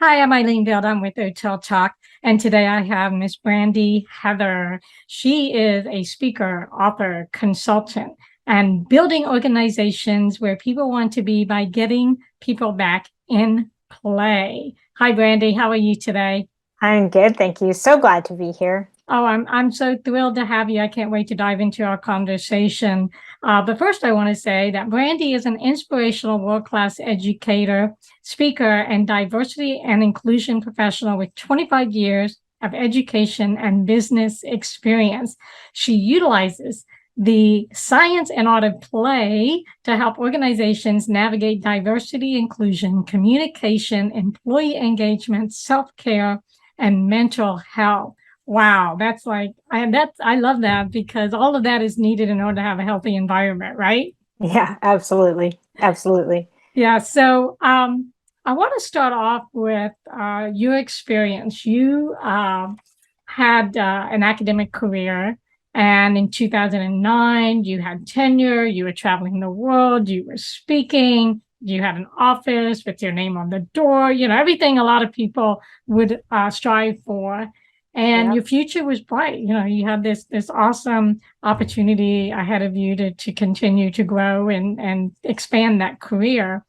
Hi, I'm Eileen Veld. I'm with Hotel Talk, and today I have Miss Brandi Heather. She is a speaker, author, consultant, and building organizations where people want to be by getting people back in play. Hi, Brandi. How are you today? I'm good, thank you. So glad to be here. Oh, I'm so thrilled to have you. I can't wait to dive into our conversation. But first, I want to say that Brandi is an inspirational world-class educator, speaker, and diversity and inclusion professional with 25 years of education and business experience. She utilizes the science and art of play to help organizations navigate diversity, inclusion, communication, employee engagement, self-care, and mental health. Wow, I love that because all of that is needed in order to have a healthy environment, right? Yeah, absolutely. Absolutely. Yeah, so I want to start off with your experience. You had an academic career, and in 2009, you had tenure, you were traveling the world, you were speaking, you had an office with your name on the door, everything a lot of people would strive for. And Yep. your future was bright. You had this awesome opportunity ahead of you to continue to grow and expand that career.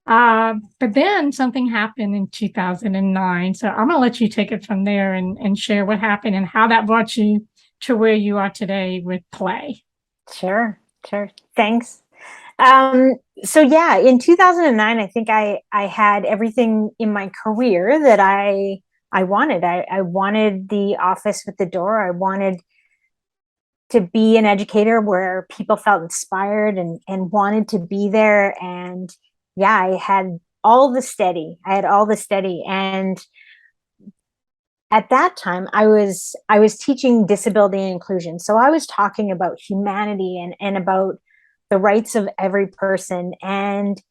But then something happened in 2009. So I'm going to let you take it from there and share what happened and how that brought you to where you are today with play. Sure, sure. Thanks. So yeah, in 2009, I think I had everything in my career that I wanted. I wanted the office with the door. I wanted to be an educator where people felt inspired and wanted to be there. And yeah, I had all the steady. I had all the steady. And at that time I was teaching disability and inclusion, so I was talking about humanity and about the rights of every person and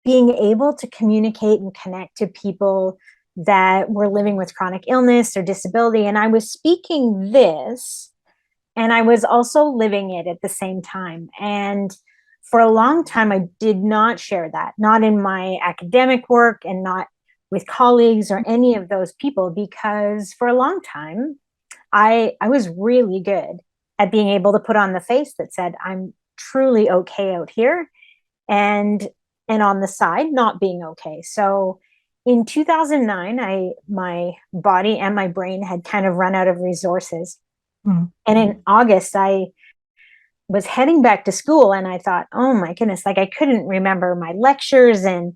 being able to communicate and connect to people that were living with chronic illness or disability. And I was speaking this, and I was also living it at the same time. And for a long time I did not share that, not in my academic work and not with colleagues or any of those people, because for a long time I was really good at being able to put on the face that said I'm truly okay out here, and on the side not being okay. So in 2009, my body and my brain had kind of run out of resources. Mm. And in August, I was heading back to school, and I thought, oh my goodness, like I couldn't remember my lectures and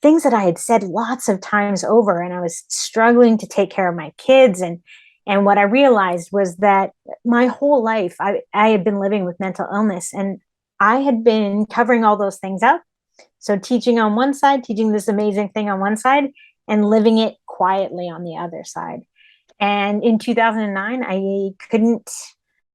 things that I had said lots of times over, and I was struggling to take care of my kids. And what I realized was that my whole life I had been living with mental illness, and I had been covering all those things up. So teaching on one side, teaching this amazing thing on one side, and living it quietly on the other side. And in 2009, I couldn't,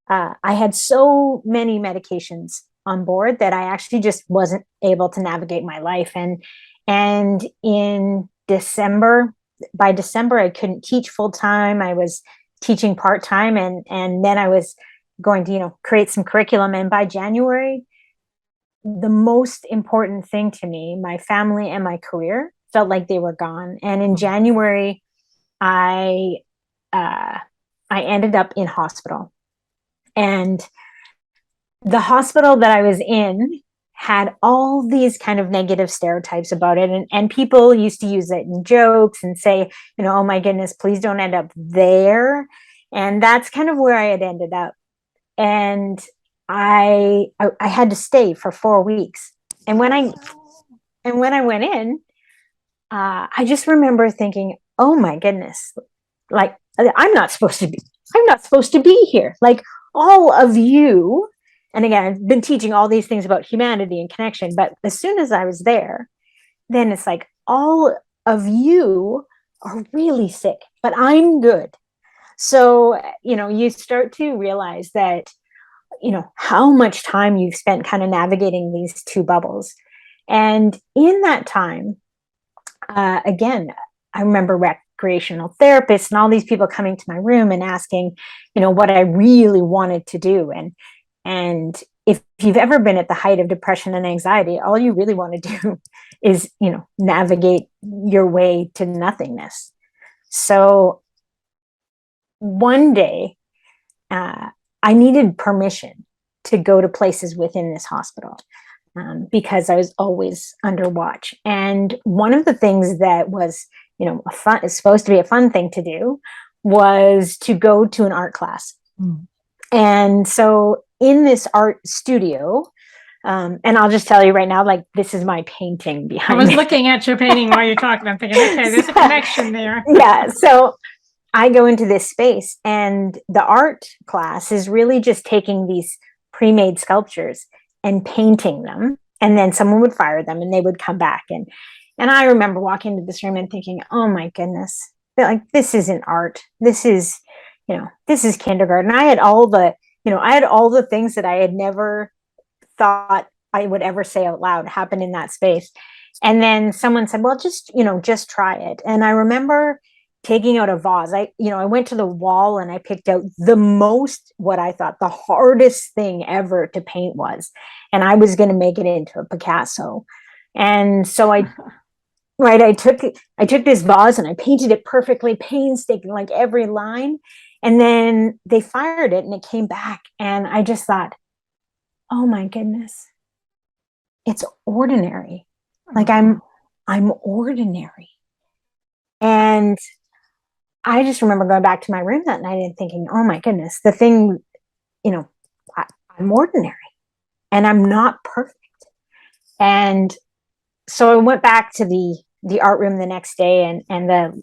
I had so many medications on board that I actually just wasn't able to navigate my life. And in December, by December, I couldn't teach full time. I was teaching part time, and then I was going to, create some curriculum. And by January, the most important thing to me, my family and my career, felt like they were gone. And in January, I uh, I ended up in hospital. And the hospital that I was in had all these kind of negative stereotypes about it. And people used to use it in jokes and say, oh my goodness, please don't end up there. And that's kind of where I had ended up. And I had to stay for 4 weeks. And when I went in, I just remember thinking, oh my goodness, like I'm not supposed to be here. Like all of you. And again, I've been teaching all these things about humanity and connection, but as soon as I was there, then it's like all of you are really sick, but I'm good. So, you start to realize that, how much time you've spent kind of navigating these two bubbles. And in that time, again, I remember recreational therapists and all these people coming to my room and asking, what I really wanted to do. And if you've ever been at the height of depression and anxiety, all you really want to do is, navigate your way to nothingness. So one day, I needed permission to go to places within this hospital, because I was always under watch. And one of the things that was, it's supposed to be a fun thing to do, was to go to an art class. Mm. And so in this art studio, and I'll just tell you right now, like, this is my painting behind I was me. looking at your painting while you're talking. I'm thinking, okay, there's a connection there. Yeah. So I go into this space, and the art class is really just taking these pre-made sculptures and painting them. And then someone would fire them and they would come back. And I remember walking into this room and thinking, oh my goodness, like, this isn't art. This is, this is kindergarten. I had all the things that I had never thought I would ever say out loud happen in that space. And then someone said, well, just try it. And I remember taking out a vase. I went to the wall and I picked out what I thought the hardest thing ever to paint was, and I was going to make it into a Picasso. And so I took this vase and I painted it perfectly, painstaking, like every line. And then they fired it and it came back. And I just thought, oh my goodness, it's ordinary. Like, I'm ordinary. And I just remember going back to my room that night and thinking, oh my goodness, the thing, I'm ordinary and I'm not perfect. And so I went back to the art room the next day, and the,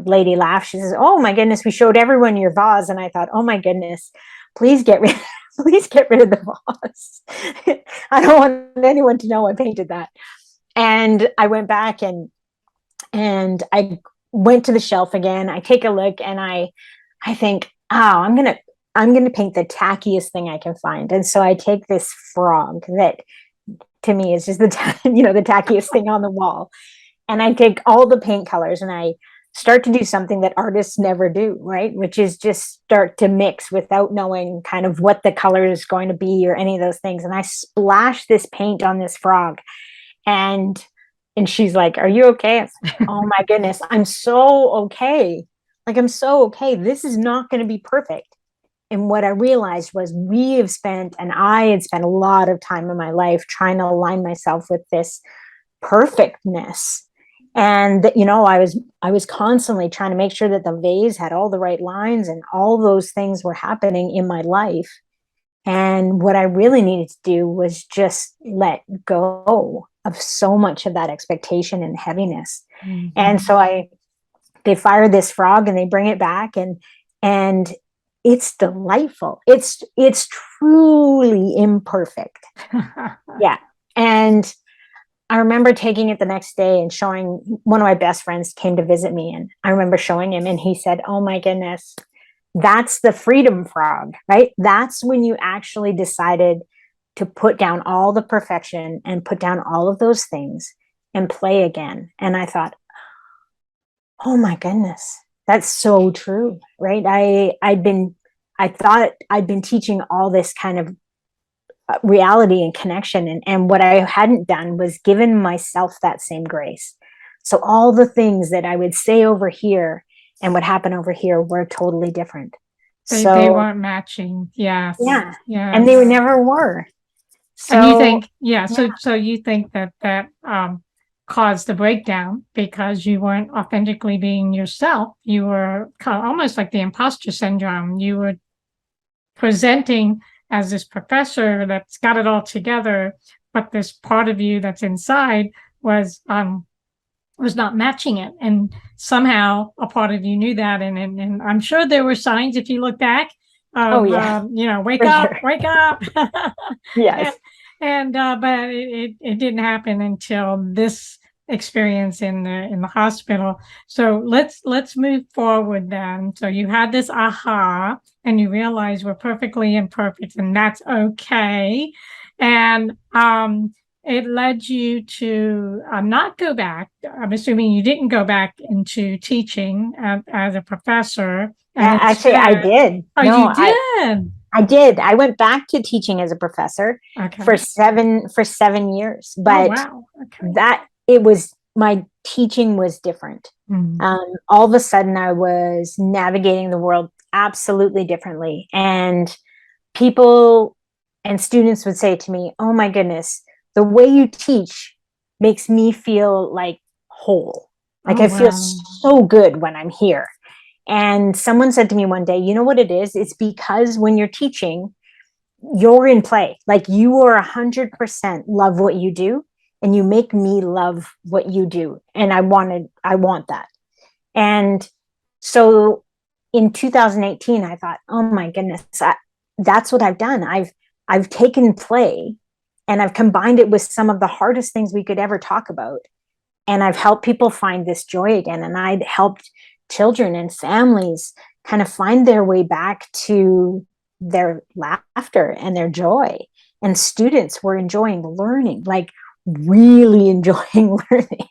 lady laughed. She says, oh my goodness, we showed everyone your vase. And I thought, oh my goodness, please get rid of the vase. I don't want anyone to know I painted that. And I went back and I went to the shelf again. I take a look and I think, oh, I'm gonna paint the tackiest thing I can find. And so I take this frog that to me is just the tackiest thing on the wall. And I take all the paint colors and I start to do something that artists never do, right? Which is just start to mix without knowing kind of what the color is going to be or any of those things. And I splash this paint on this frog, and she's like, are you okay? Like, oh my goodness, I'm so okay. Like, I'm so okay. This is not going to be perfect. And what I realized was I had spent a lot of time in my life trying to align myself with this perfectness. And that, I was constantly trying to make sure that the vase had all the right lines and all those things were happening in my life. And what I really needed to do was just let go of so much of that expectation and heaviness. Mm-hmm. And so they fire this frog and they bring it back, and it's delightful. It's truly imperfect. Yeah. And I remember taking it the next day and showing one of my best friends came to visit me. And I remember showing him and he said, oh my goodness, that's the freedom frog, right? That's when you actually decided to put down all the perfection and put down all of those things and play again. And I thought, oh my goodness, that's so true, right? I thought I'd been teaching all this kind of reality and connection. And what I hadn't done was given myself that same grace. So all the things that I would say over here and what happened over here were totally different. They weren't matching. Yes. Yeah. Yeah. And they never were. So, and you think, so you think that caused the breakdown because you weren't authentically being yourself. You were kind of almost like the imposter syndrome. You were presenting as this professor that's got it all together, but this part of you that's inside was not matching it. And somehow a part of you knew that. And I'm sure there were signs if you look back of, wake up. Yes. And but it didn't happen until this experience in the hospital. So let's move forward then. So you had this aha and you realize we're perfectly imperfect and that's okay. And it led you to not go back. I'm assuming you didn't go back into teaching as a professor, and Actually, I instead, did. oh, No, you did. I did. I went back to teaching as a professor Okay. for 7 years, Oh, but wow. Okay. that it was my teaching was different. Mm. All of a sudden, I was navigating the world absolutely differently, and people and students would say to me, "Oh my goodness, the way you teach makes me feel like whole. Like Oh, I feel wow. so good when I'm here." And someone said to me one day, "You know what it is? It's because when you're teaching, you're in play. Like you are 100% love what you do, and you make me love what you do. And I want that." And so in 2018, I thought, "Oh my goodness, that's what I've done. I've taken play and I've combined it with some of the hardest things we could ever talk about, and I've helped people find this joy again. And I'd helped children and families kind of find their way back to their laughter and their joy. And students were enjoying learning, like really enjoying learning."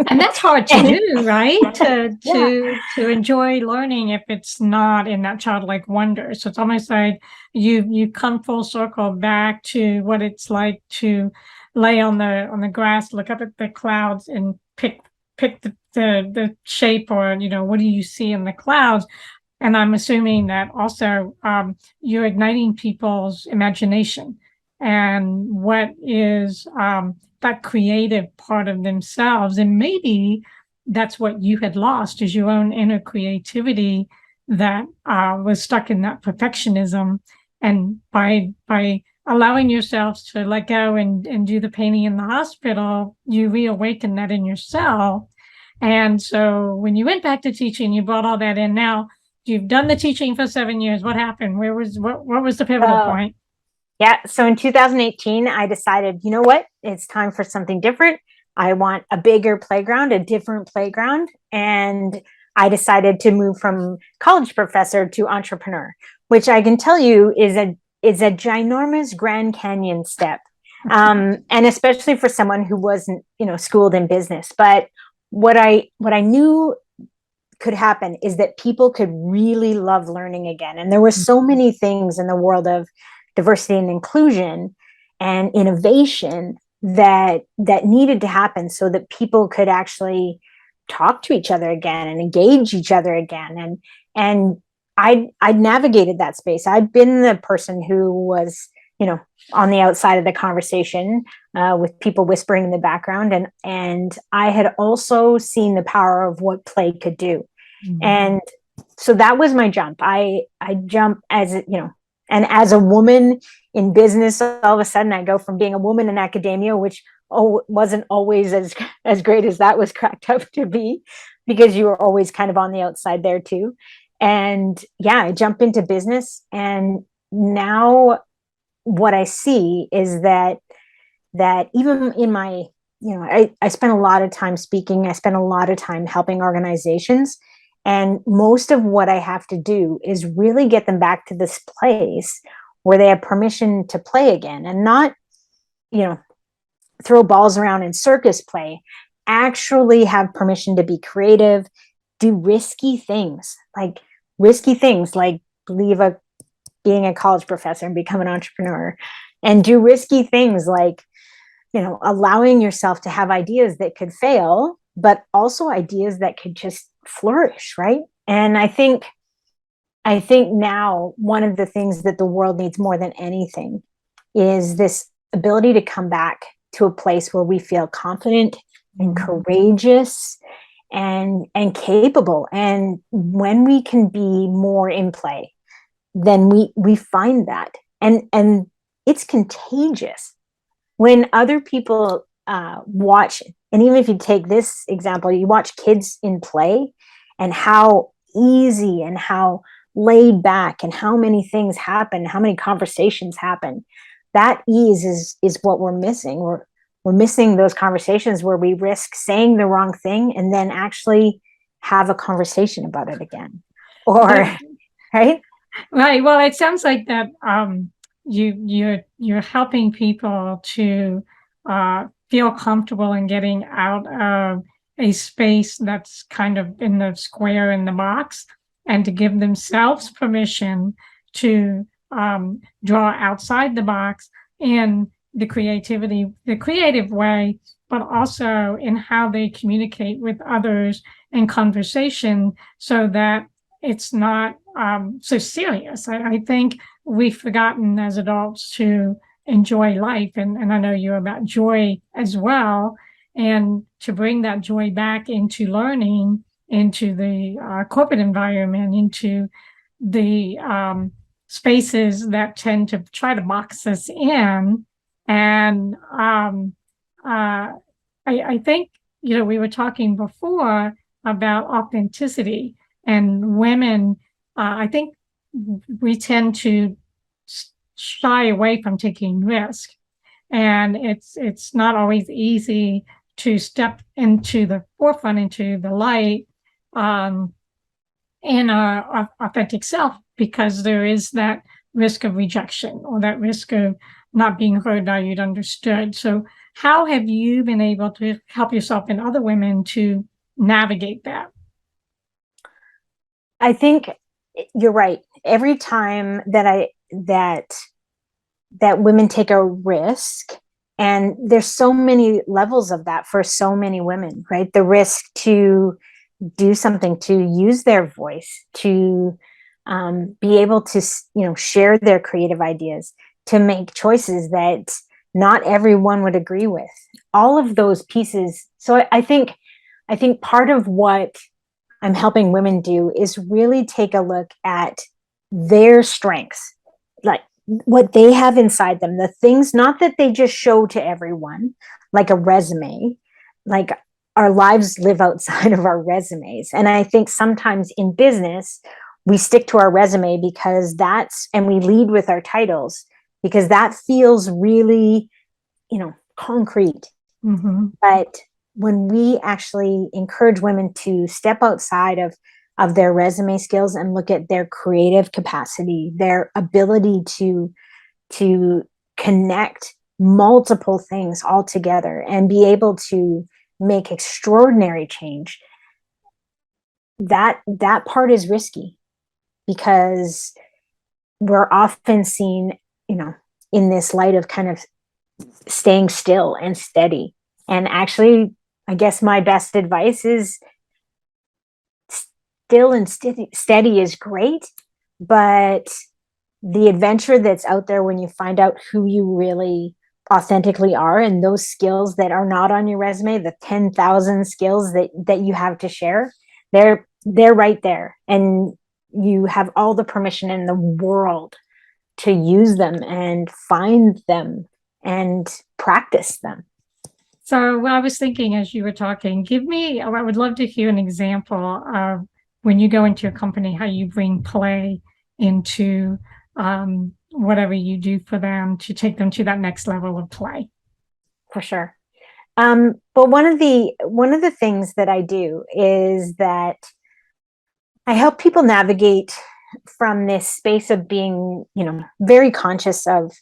And that's hard to And do, right? To yeah, to enjoy learning if it's not in that childlike wonder. So it's almost like you come full circle back to what it's like to lay on the grass, look up at the clouds, and pick the shape, or what do you see in the clouds. And I'm assuming that also you're igniting people's imagination and what is that creative part of themselves. And maybe that's what you had lost, is your own inner creativity that was stuck in that perfectionism. And by allowing yourselves to let go and do the painting in the hospital, you reawaken that in yourself. And so when you went back to teaching, you brought all that in. Now you've done the teaching for 7 years. What happened? What was the pivotal so point? yeah, so in 2018, I decided, you know what? It's time for something different. I want a bigger playground, a different playground. And I decided to move from college professor to entrepreneur, which I can tell you is a ginormous Grand Canyon step. And especially for someone who wasn't, schooled in business. But what I knew could happen is that people could really love learning again. And there were so many things in the world of diversity and inclusion and innovation that needed to happen so that people could actually talk to each other again and engage each other again. And I'd navigated that space. I'd been the person who was, on the outside of the conversation, with people whispering in the background, and I had also seen the power of what play could do. Mm-hmm. And so that was my jump. I jump as and as a woman in business, all of a sudden I go from being a woman in academia, which wasn't always as great as that was cracked up to be, because you were always kind of on the outside there too. And yeah, I jump into business, and now what I see is that even in my, I spent a lot of time speaking. I spent a lot of time helping organizations. And most of what I have to do is really get them back to this place where they have permission to play again, and not, throw balls around in circus play, actually have permission to be creative, do risky things like being a college professor and become an entrepreneur, and do risky things like, allowing yourself to have ideas that could fail, but also ideas that could just flourish, right? And I think now one of the things that the world needs more than anything is this ability to come back to a place where we feel confident and courageous and capable. And when we can be more in play, then we find that, and it's contagious when other people watch. And even if you take this example, you watch kids in play, and how easy and how laid back and how many things happen, how many conversations happen. That ease is what we're missing. We're missing those conversations where we risk saying the wrong thing and then actually have a conversation about it again. Or right? Right. Well, it sounds like that you're helping people to feel comfortable in getting out of a space that's kind of in the square in the box, and to give themselves permission to draw outside the box in the creative way, but also in how they communicate with others in conversation, so that it's not so serious. I think we've forgotten as adults to enjoy life. And I know you're about joy as well. And to bring that joy back into learning, into the corporate environment, into the spaces that tend to try to box us in. And I think, we were talking before about authenticity, and women, I think we tend to shy away from taking risk. And it's not always easy to step into the forefront, into the light, in our authentic self, because there is that risk of rejection, or that risk of not being heard, valued, understood. So how have you been able to help yourself and other women to navigate that? I think you're right. Every time that women take a risk, and there's so many levels of that for so many women, right? The risk to do something, to use their voice, to be able to share their creative ideas, to make choices that not everyone would agree with, all of those pieces. So I think part of what I'm helping women do is really take a look at their strengths, like what they have inside them, the things not that they just show to everyone, like a resume. Like, our lives live outside of our resumes. And I think sometimes in business, we stick to our resume and we lead with our titles because that feels really, concrete. Mm-hmm. But when we actually encourage women to step outside of their resume skills and look at their creative capacity, their ability to connect multiple things all together and be able to make extraordinary change, that part is risky, because we're often seen, in this light of kind of staying still and steady. And actually, I guess my best advice is still and steady is great, but the adventure that's out there when you find out who you really authentically are, and those skills that are not on your resume, the 10,000 skills that you have to share, they're right there, and you have all the permission in the world to use them and find them and practice them. So I was thinking as you were talking, I would love to hear an example of when you go into a company, how you bring play into whatever you do for them to take them to that next level of play. For sure. But one of the things that I do is that I help people navigate from this space of being, very conscious of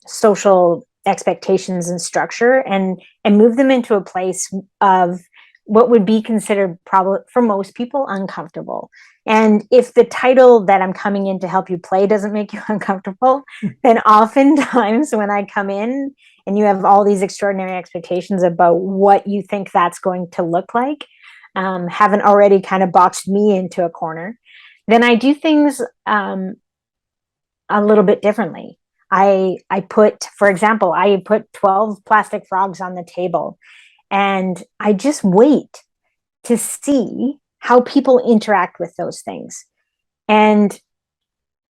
social expectations and structure, and move them into a place of what would be considered, probably for most people, uncomfortable. And if the title that I'm coming in to help you play doesn't make you uncomfortable, then oftentimes when I come in and you have all these extraordinary expectations about what you think that's going to look like, haven't already kind of boxed me into a corner, then I do things a little bit differently. For example, I put 12 plastic frogs on the table, and I just wait to see how people interact with those things. And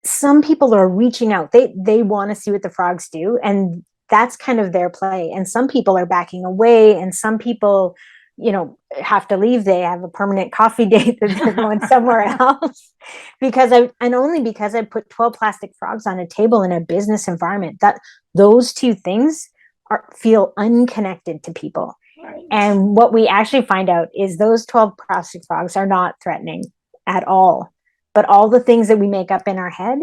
some people are reaching out. They want to see what the frogs do, and that's kind of their play. And some people are backing away, and some people, have to leave. They have a permanent coffee date that they're going somewhere else only because I put 12 plastic frogs on a table in a business environment, that those two things feel unconnected to people. Right. And what we actually find out is those 12 plastic frogs are not threatening at all, but all the things that we make up in our head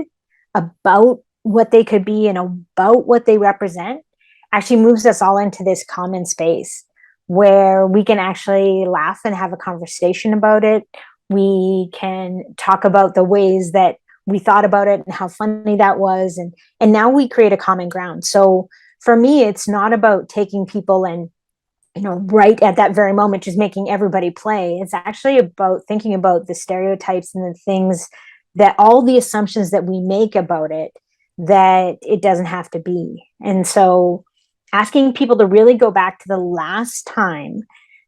about what they could be and about what they represent actually moves us all into this common space where we can actually laugh and have a conversation about it. We can talk about the ways that we thought about it and how funny that was. And now we create a common ground. So for me, it's not about taking people and, right at that very moment, just making everybody play. It's actually about thinking about the stereotypes and the things that all the assumptions that we make about it, that it doesn't have to be. And so asking people to really go back to the last time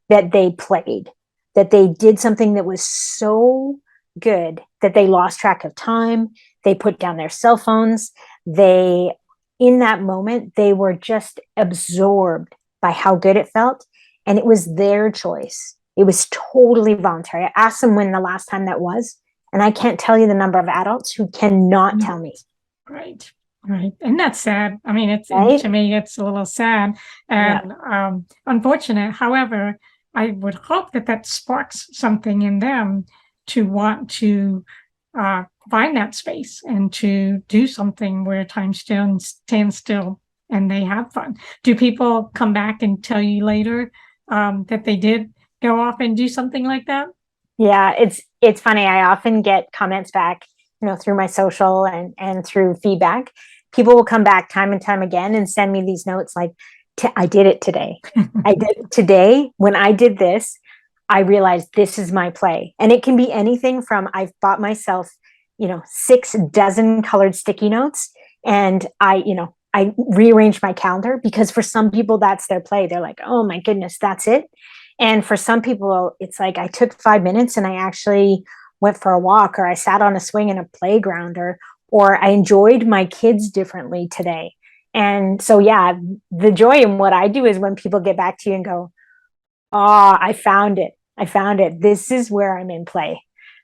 that they played, that they did something that was so good that they lost track of time, they put down their cell phones, in that moment, they were just absorbed by how good it felt. And it was their choice. It was totally voluntary. I asked them when the last time that was, and I can't tell you the number of adults who cannot tell me. Right. Right. And that's sad. I mean, right? To me, it's a little sad and unfortunate. However, I would hope that sparks something in them to want to find that space and to do something where time stands still and they have fun. Do people come back and tell you later that they did go off and do something like that? Yeah, it's funny. I often get comments back, through my social and through feedback. People will come back time and time again and send me these notes like, I did it today. I did it today. When I did this, I realized this is my play. And it can be anything from I've bought myself, 6 dozen colored sticky notes, and I rearranged my calendar, because for some people that's their play. They're like, oh my goodness, that's it. And for some people, it's like I took 5 minutes and I actually went for a walk, or I sat on a swing in a playground, or I enjoyed my kids differently today. And so, yeah, the joy in what I do is when people get back to you and go, oh, I found it. I found it. This is where I'm in play.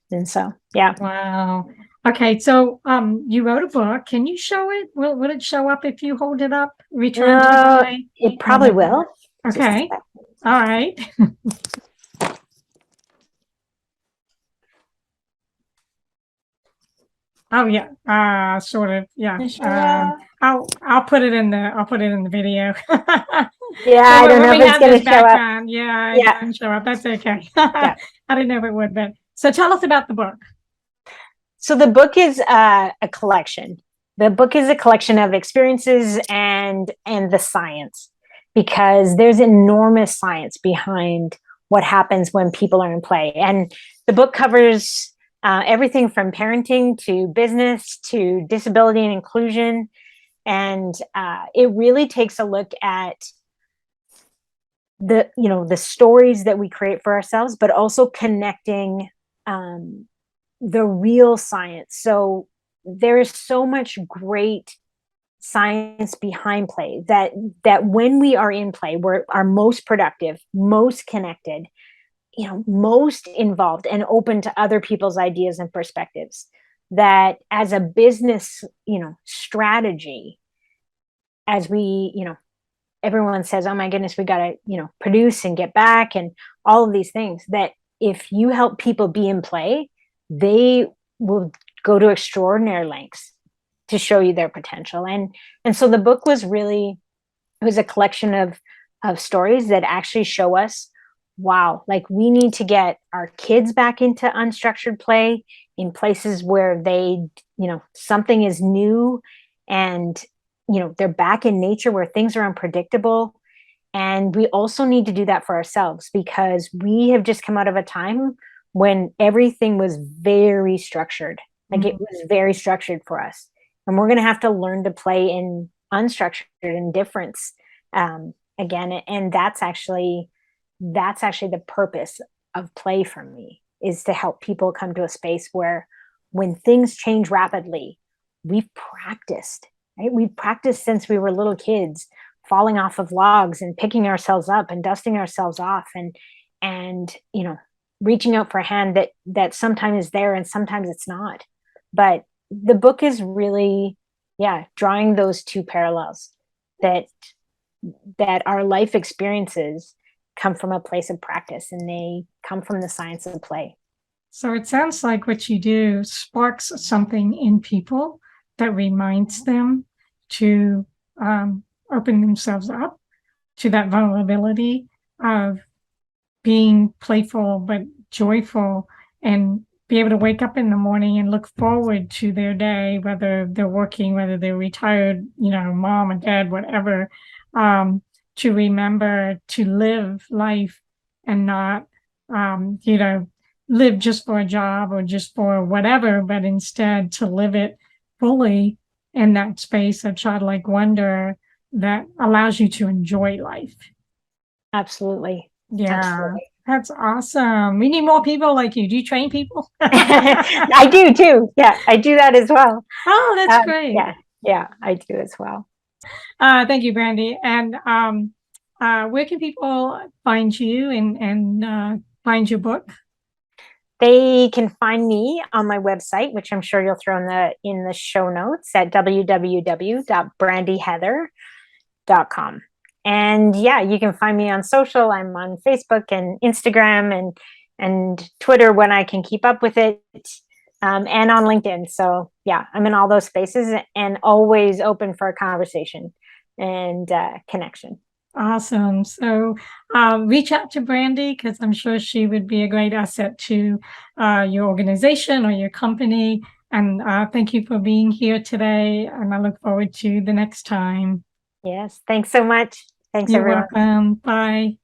And so, yeah. Wow. Okay. So, you wrote a book. Can you show it? Will it show up if you hold it up? Return to play? It probably will. Okay. All right. Oh yeah. Sort of. Yeah. I'll put it in the video. Yeah, So I don't know if it's going to show up. Yeah, it doesn't show up. That's okay. I didn't know if it would, but so tell us about the book. So the book is a collection. The book is a collection of experiences and the science, because there's enormous science behind what happens when people are in play. And the book covers everything from parenting to business to disability and inclusion. And it really takes a look at the stories that we create for ourselves, but also connecting the real science. So there is so much great science behind play, that when we are in play, we're our most productive, most connected, most involved and open to other people's ideas and perspectives. That as a business, strategy, as we, everyone says, oh my goodness, we got to, produce and get back and all of these things, that if you help people be in play, they will go to extraordinary lengths to show you their potential. And so the book was a collection of stories that actually show us, wow, like we need to get our kids back into unstructured play in places where they, something is new, and, they're back in nature where things are unpredictable. And we also need to do that for ourselves, because we have just come out of a time when everything was very structured. Like it was very structured for us. And we're going to have to learn to play in unstructured and difference again. And that's actually the purpose of play for me, is to help people come to a space where when things change rapidly, we've practiced, right? We've practiced since we were little kids, falling off of logs and picking ourselves up and dusting ourselves off, and reaching out for a hand that sometimes is there and sometimes it's not. But the book is really, drawing those two parallels, that our life experiences come from a place of practice, and they come from the science of play. So it sounds like what you do sparks something in people that reminds them to open themselves up to that vulnerability of being playful but joyful, and be able to wake up in the morning and look forward to their day, whether they're working, whether they're retired, mom and dad, whatever, to remember to live life and not, live just for a job or just for whatever, but instead to live it fully in that space of childlike wonder that allows you to enjoy life. Absolutely. Yeah, Absolutely. that's awesome. We need more people like you. Do you train people? I do too. Yeah, I do that as well. Oh, that's great. Yeah, I do as well. Thank you, Brandi. And where can people find you and find your book? They can find me on my website, which I'm sure you'll throw in the show notes at www.brandiheather.com. And yeah, you can find me on social. I'm on Facebook and Instagram and Twitter when I can keep up with it, and on LinkedIn. So yeah, I'm in all those spaces and always open for a conversation and connection. Awesome. So reach out to Brandi, because I'm sure she would be a great asset to your organization or your company. And thank you for being here today. And I look forward to the next time. Yes. Thanks so much. Thanks, You're everyone. welcome. Bye.